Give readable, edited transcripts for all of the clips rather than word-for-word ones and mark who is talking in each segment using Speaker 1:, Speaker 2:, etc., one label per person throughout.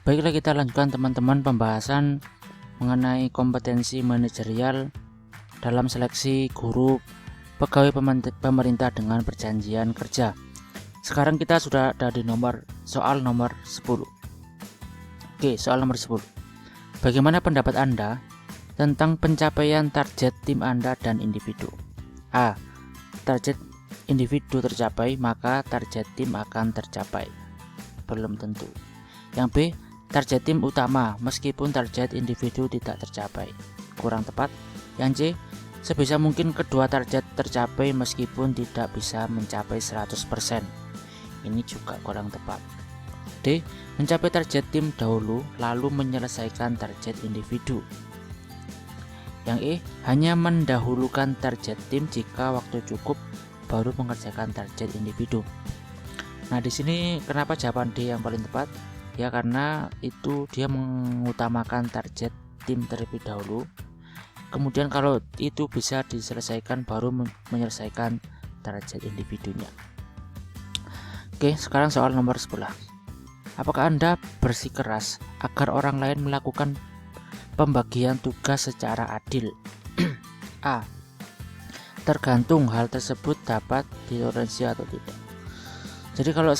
Speaker 1: Baiklah, kita lanjutkan teman-teman pembahasan mengenai kompetensi manajerial dalam seleksi guru pegawai pemerintah dengan perjanjian kerja. Sekarang kita sudah ada di soal nomor 10. Oke, soal nomor 10. Bagaimana pendapat Anda tentang pencapaian target tim Anda dan individu? A. Target individu tercapai, maka target tim akan tercapai. Belum tentu. Yang B. Target tim utama meskipun target individu tidak tercapai. Kurang tepat. Yang C. Sebisa mungkin kedua target tercapai meskipun tidak bisa mencapai 100%. Ini juga kurang tepat. D. Mencapai target tim dahulu lalu menyelesaikan target individu. Yang E. Hanya mendahulukan target tim jika waktu cukup baru mengerjakan target individu. Nah, di sini kenapa jawaban D yang paling tepat? Ya, karena itu dia mengutamakan target tim terlebih dahulu. Kemudian kalau itu bisa diselesaikan baru menyelesaikan target individunya. Oke, sekarang soal nomor 11. Apakah Anda bersikeras agar orang lain melakukan pembagian tugas secara adil? A. Tergantung hal tersebut dapat ditoleransi atau tidak. Jadi kalau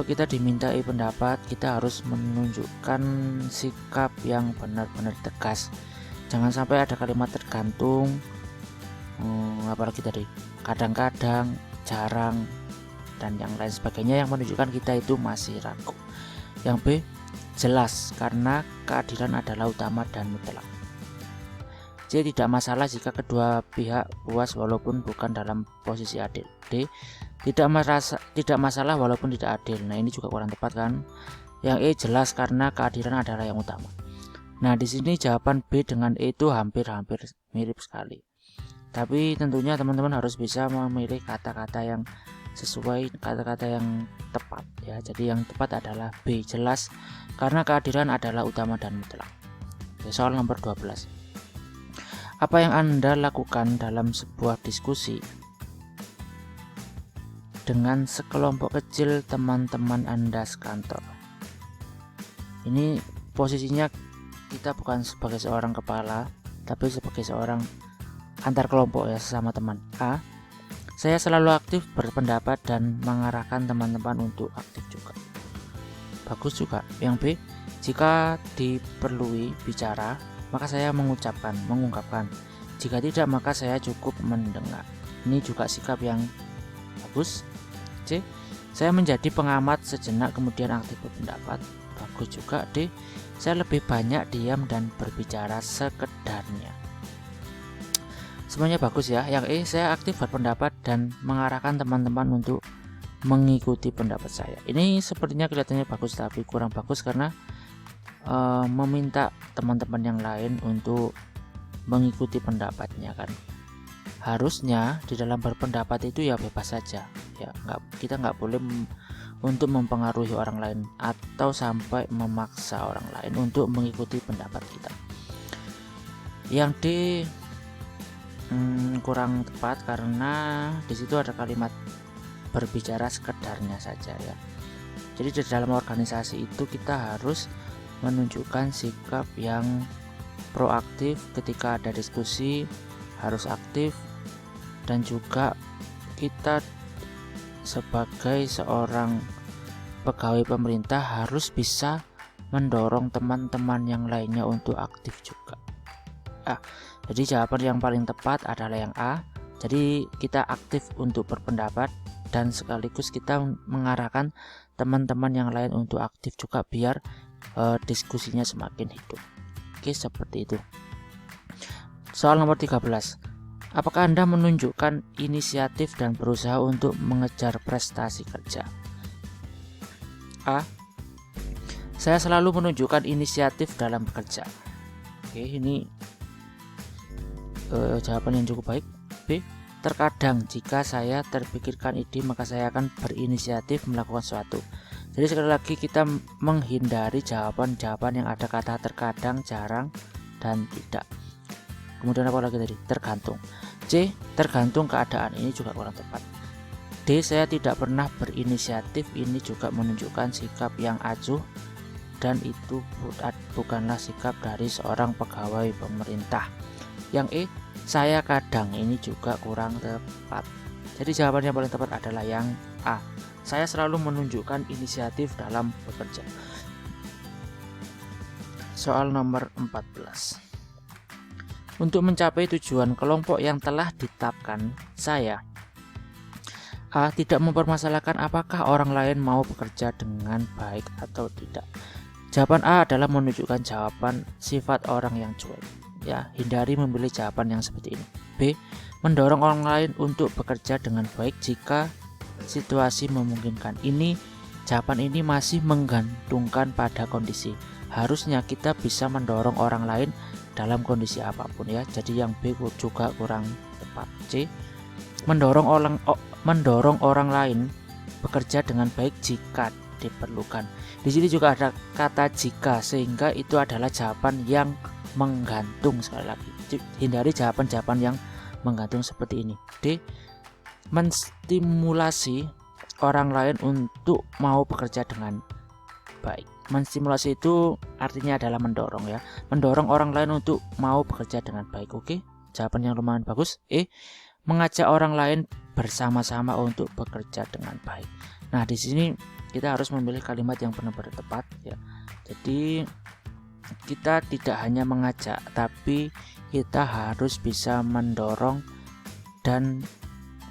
Speaker 1: kita dimintai pendapat, kita harus menunjukkan sikap yang benar-benar tegas. Jangan sampai ada kalimat tergantung, apalagi tadi kadang-kadang, jarang, dan yang lain sebagainya yang menunjukkan kita itu masih ragu. Yang B. Jelas, karena keadilan adalah utama dan mutlak. C. Tidak masalah jika kedua pihak puas walaupun bukan dalam posisi adil. D. Tidak masalah walaupun tidak adil. Nah, ini juga kurang tepat kan? Yang E. Jelas, karena keadilan adalah yang utama. Nah, di sini jawaban B dengan E itu hampir-hampir mirip sekali. Tapi tentunya teman-teman harus bisa memilih kata-kata yang sesuai, kata-kata yang tepat ya. Jadi yang tepat adalah B. Jelas, karena keadilan adalah utama dan mutlak. Oke, soal nomor 12. Apa yang Anda lakukan dalam sebuah diskusi dengan sekelompok kecil teman-teman Anda sekantor? Ini posisinya kita bukan sebagai seorang kepala, tapi sebagai seorang antar kelompok ya, sesama teman. A. Saya selalu aktif berpendapat dan mengarahkan teman-teman untuk aktif juga. Bagus juga. Yang B. Jika diperlui bicara, maka saya mengungkapkan. Jika tidak, maka saya cukup mendengar. Ini juga sikap yang bagus. C. Saya menjadi pengamat sejenak kemudian aktif berpendapat. Bagus juga. D. Saya lebih banyak diam dan berbicara sekedarnya. Semuanya bagus ya. Yang E. Saya aktif berpendapat dan mengarahkan teman-teman untuk mengikuti pendapat saya. Ini sepertinya kelihatannya bagus, tapi kurang bagus karena meminta teman-teman yang lain untuk mengikuti pendapatnya kan. Harusnya di dalam berpendapat itu ya bebas saja ya, kita nggak boleh untuk mempengaruhi orang lain atau sampai memaksa orang lain untuk mengikuti pendapat kita. Yang D kurang tepat karena di situ ada kalimat berbicara sekedarnya saja ya. Jadi di dalam organisasi itu kita harus menunjukkan sikap yang proaktif ketika ada diskusi, harus aktif, dan juga kita sebagai seorang pegawai pemerintah harus bisa mendorong teman-teman yang lainnya untuk aktif juga. Jadi jawaban yang paling tepat adalah yang A. Jadi kita aktif untuk berpendapat dan sekaligus kita mengarahkan teman-teman yang lain untuk aktif juga biar diskusinya semakin hidup. Oke, seperti itu. Soal nomor 13. Apakah Anda menunjukkan inisiatif dan berusaha untuk mengejar prestasi kerja? A. Saya selalu menunjukkan inisiatif dalam bekerja. Oke, ini jawaban yang cukup baik. B. Terkadang jika saya terpikirkan ide maka saya akan berinisiatif melakukan sesuatu. Jadi sekali lagi kita menghindari jawaban-jawaban yang ada kata terkadang, jarang, dan tidak. Kemudian apa lagi tadi? Tergantung. C. Tergantung keadaan. Ini juga kurang tepat. D. Saya tidak pernah berinisiatif. Ini juga menunjukkan sikap yang acuh dan itu bukanlah sikap dari seorang pegawai pemerintah. Yang E, saya kadang, ini juga kurang tepat. Jadi jawaban yang paling tepat adalah yang A. Saya selalu menunjukkan inisiatif dalam bekerja. Soal nomor 14. Untuk mencapai tujuan kelompok yang telah ditetapkan, saya A. Tidak mempermasalahkan apakah orang lain mau bekerja dengan baik atau tidak. Jawaban A adalah menunjukkan jawaban sifat orang yang cuek. Ya, hindari memilih jawaban yang seperti ini. B. Mendorong orang lain untuk bekerja dengan baik jika situasi memungkinkan. Jawaban ini masih menggantungkan pada kondisi. Harusnya kita bisa mendorong orang lain dalam kondisi apapun ya. Jadi yang B juga kurang tepat. C. Mendorong orang lain bekerja dengan baik jika diperlukan. Di sini juga ada kata jika, sehingga itu adalah jawaban yang menggantung. Sekali lagi, hindari jawaban-jawaban yang menggantung seperti ini. D. Menstimulasi orang lain untuk mau bekerja dengan baik. Menstimulasi itu artinya adalah mendorong ya. Mendorong orang lain untuk mau bekerja dengan baik. Oke, jawaban yang lumayan bagus. E. Mengajak orang lain bersama-sama untuk bekerja dengan baik. Nah, di sini kita harus memilih kalimat yang benar-benar tepat ya. Jadi kita tidak hanya mengajak, tapi kita harus bisa mendorong dan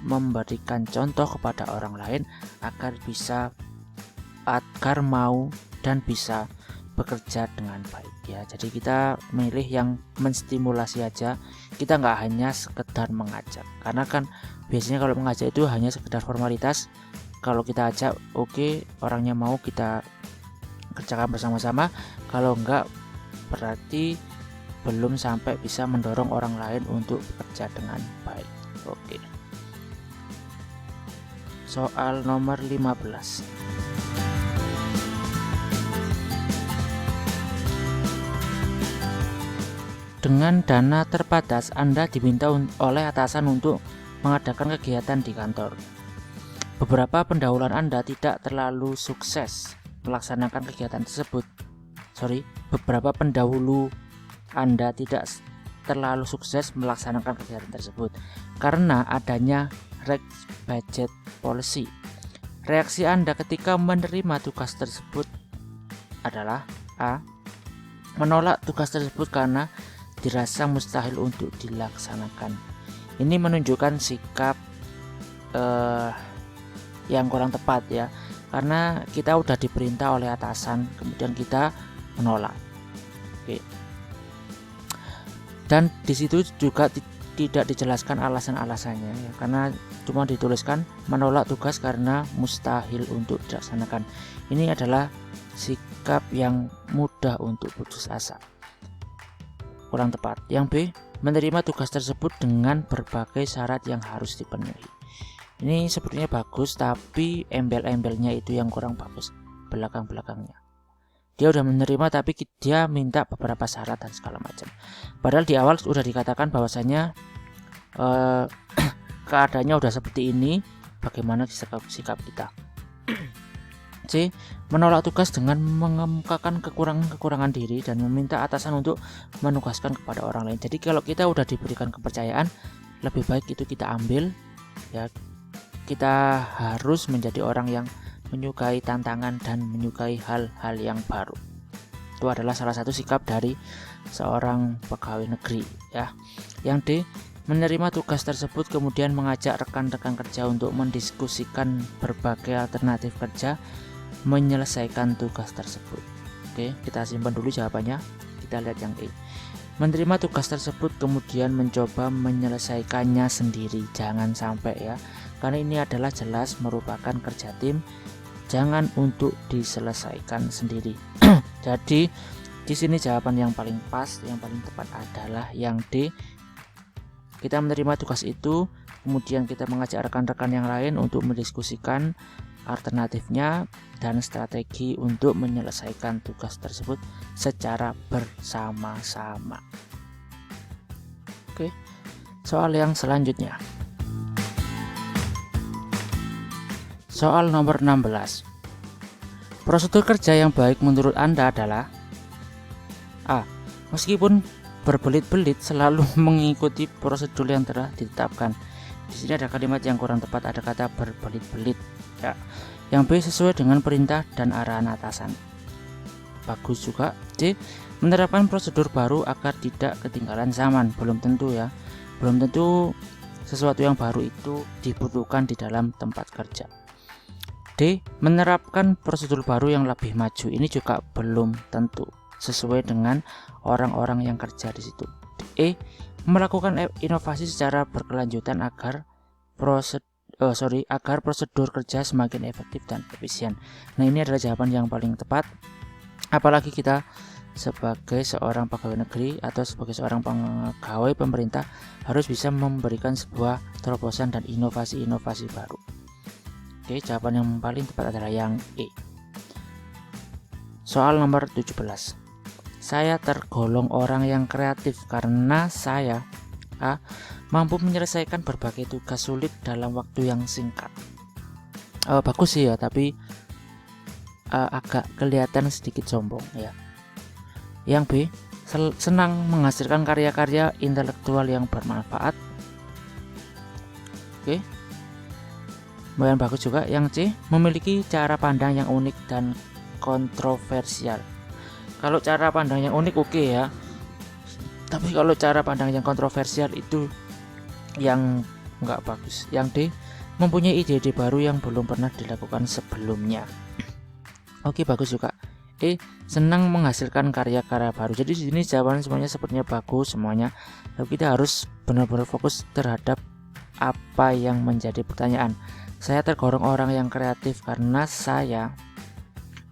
Speaker 1: memberikan contoh kepada orang lain agar mau dan bisa bekerja dengan baik ya. Jadi kita milih yang menstimulasi aja, kita nggak hanya sekedar mengajak, karena kan biasanya kalau mengajak itu hanya sekedar formalitas. Kalau kita ajak, oke, orangnya mau, kita kerjakan bersama-sama. Kalau enggak, berarti belum sampai bisa mendorong orang lain untuk bekerja dengan baik. Oke. Soal nomor 15. Dengan dana terbatas, Anda diminta oleh atasan untuk mengadakan kegiatan di kantor. Beberapa pendahuluan Anda tidak terlalu sukses melaksanakan kegiatan tersebut. Beberapa pendahulu Anda tidak terlalu sukses melaksanakan kegiatan tersebut karena adanya reduced budget policy. Reaksi Anda ketika menerima tugas tersebut adalah A. Menolak tugas tersebut karena dirasa mustahil untuk dilaksanakan. Ini menunjukkan sikap yang kurang tepat ya, karena kita udah diperintah oleh atasan, kemudian kita menolak. Oke. Dan di situ juga tidak dijelaskan alasan-alasannya ya, karena cuma dituliskan menolak tugas karena mustahil untuk dilaksanakan. Ini adalah sikap yang mudah untuk putus asa. Kurang tepat. Yang B, menerima tugas tersebut dengan berbagai syarat yang harus dipenuhi. Ini sepertinya bagus, tapi embel-embelnya itu yang kurang bagus, belakang-belakangnya. Dia udah menerima tapi dia minta beberapa syarat dan segala macam. Padahal di awal sudah dikatakan bahwasanya keadaannya udah seperti ini, bagaimana sikap kita. C. Menolak tugas dengan mengemukakan kekurangan diri dan meminta atasan untuk menugaskan kepada orang lain. Jadi kalau kita udah diberikan kepercayaan, lebih baik itu kita ambil ya. Kita harus menjadi orang yang menyukai tantangan dan menyukai hal-hal yang baru. Itu adalah salah satu sikap dari seorang pegawai negeri ya. Yang D. Menerima tugas tersebut kemudian mengajak rekan-rekan kerja untuk mendiskusikan berbagai alternatif kerja menyelesaikan tugas tersebut. Oke, kita simpan dulu jawabannya. Kita lihat yang E. Menerima tugas tersebut kemudian mencoba menyelesaikannya sendiri. Jangan sampai ya, karena ini adalah jelas merupakan kerja tim. Jangan untuk diselesaikan sendiri. Jadi di sini jawaban yang paling pas, yang paling tepat adalah yang D. Kita menerima tugas itu, kemudian kita mengajak rekan-rekan yang lain untuk mendiskusikan alternatifnya dan strategi untuk menyelesaikan tugas tersebut secara bersama-sama. Oke, soal yang selanjutnya. Soal nomor 16. Prosedur kerja yang baik menurut Anda adalah A. Meskipun berbelit-belit selalu mengikuti prosedur yang telah ditetapkan. Di sini ada kalimat yang kurang tepat, ada kata berbelit-belit. Ya. Yang B. Sesuai dengan perintah dan arahan atasan. Bagus juga. C. Menerapkan prosedur baru agar tidak ketinggalan zaman. Belum tentu ya. Belum tentu sesuatu yang baru itu dibutuhkan di dalam tempat kerja. D. Menerapkan prosedur baru yang lebih maju. Ini juga belum tentu sesuai dengan orang-orang yang kerja di situ. E. Melakukan inovasi secara berkelanjutan agar prosedur kerja semakin efektif dan efisien. Nah, ini adalah jawaban yang paling tepat. Apalagi kita sebagai seorang pegawai negeri atau sebagai seorang pegawai pemerintah harus bisa memberikan sebuah terobosan dan inovasi-inovasi baru. Oke, jawaban yang paling tepat adalah yang E. Soal nomor 17. Saya tergolong orang yang kreatif karena saya A. Mampu menyelesaikan berbagai tugas sulit dalam waktu yang singkat. Bagus sih ya, tapi agak kelihatan sedikit sombong ya. Yang B. Senang menghasilkan karya-karya intelektual yang bermanfaat. Oke, lumayan bagus juga. Yang C. Memiliki cara pandang yang unik dan kontroversial. Kalau cara pandang yang unik oke ya, tapi kalau cara pandang yang kontroversial itu yang nggak bagus. Yang D. Mempunyai ide-ide baru yang belum pernah dilakukan sebelumnya. Oke, bagus juga. E. Senang menghasilkan karya-karya baru. Jadi di sini jawaban semuanya sepertinya bagus semuanya, tapi kita harus benar-benar fokus terhadap apa yang menjadi pertanyaan. Saya tergolong orang yang kreatif karena saya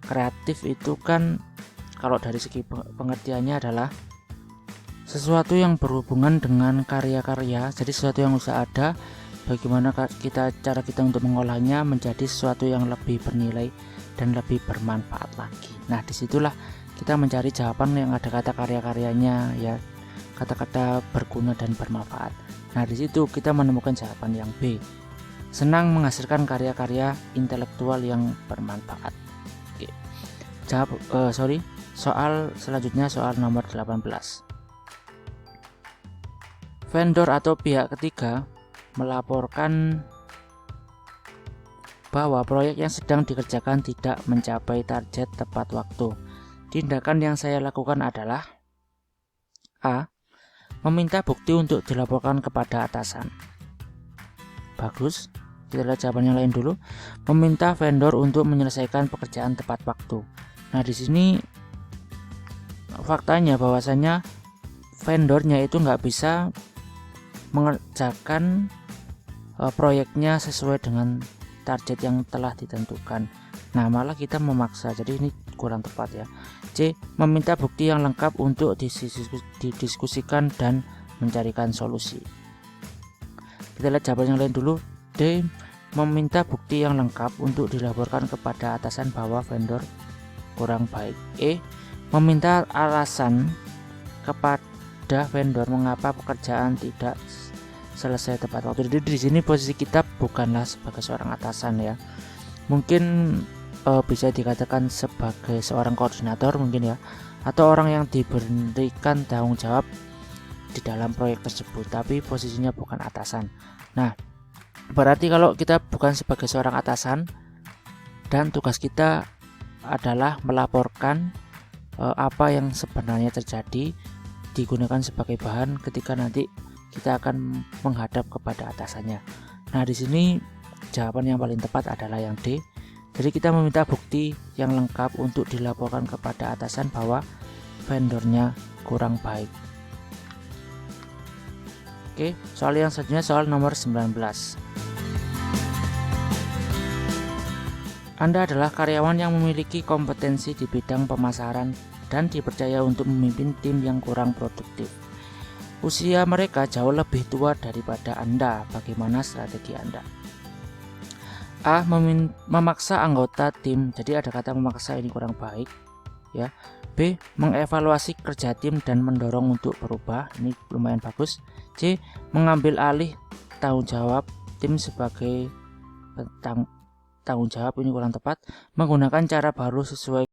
Speaker 1: kreatif itu kan kalau dari segi pengertiannya adalah sesuatu yang berhubungan dengan karya-karya. Jadi sesuatu yang sudah ada, bagaimana cara kita untuk mengolahnya menjadi sesuatu yang lebih bernilai dan lebih bermanfaat lagi. Nah, disitulah kita mencari jawaban yang ada kata karya-karyanya ya, kata-kata berguna dan bermanfaat. Nah, disitu kita menemukan jawaban yang B. Senang menghasilkan karya-karya intelektual yang bermanfaat. Oke. Soal selanjutnya, soal nomor 18. Vendor atau pihak ketiga melaporkan bahwa proyek yang sedang dikerjakan tidak mencapai target tepat waktu. Tindakan yang saya lakukan adalah A. Meminta bukti untuk dilaporkan kepada atasan. Bagus. Kita lihat jawaban yang lain dulu. Meminta vendor untuk menyelesaikan pekerjaan tepat waktu. Nah, di sini faktanya bahwasanya vendornya itu nggak bisa mengerjakan proyeknya sesuai dengan target yang telah ditentukan. Nah, malah kita memaksa. Jadi ini kurang tepat ya. C. Meminta bukti yang lengkap untuk didiskusikan dan mencarikan solusi. Kita lihat jawaban yang lain dulu. D. Meminta bukti yang lengkap untuk dilaporkan kepada atasan bahwa vendor kurang baik. E. Meminta alasan kepada vendor mengapa pekerjaan tidak selesai tepat waktu. Jadi di sini posisi kita bukanlah sebagai seorang atasan ya. Mungkin bisa dikatakan sebagai seorang koordinator mungkin ya, atau orang yang diberikan tanggung jawab di dalam proyek tersebut, tapi posisinya bukan atasan. Nah, berarti kalau kita bukan sebagai seorang atasan dan tugas kita adalah melaporkan apa yang sebenarnya terjadi, digunakan sebagai bahan ketika nanti kita akan menghadap kepada atasannya. Nah, di sini jawaban yang paling tepat adalah yang D. Jadi kita meminta bukti yang lengkap untuk dilaporkan kepada atasan bahwa vendornya kurang baik. Oke, soal yang selanjutnya, soal nomor 19. Anda adalah karyawan yang memiliki kompetensi di bidang pemasaran dan dipercaya untuk memimpin tim yang kurang produktif. Usia mereka jauh lebih tua daripada Anda. Bagaimana strategi Anda? A. Memaksa anggota tim. Jadi ada kata memaksa, ini kurang baik ya. B. Mengevaluasi kerja tim dan mendorong untuk berubah. Ini lumayan bagus. C. Mengambil alih tanggung jawab tim sebagai tanggung jawab ini kurang tepat, menggunakan cara baru sesuai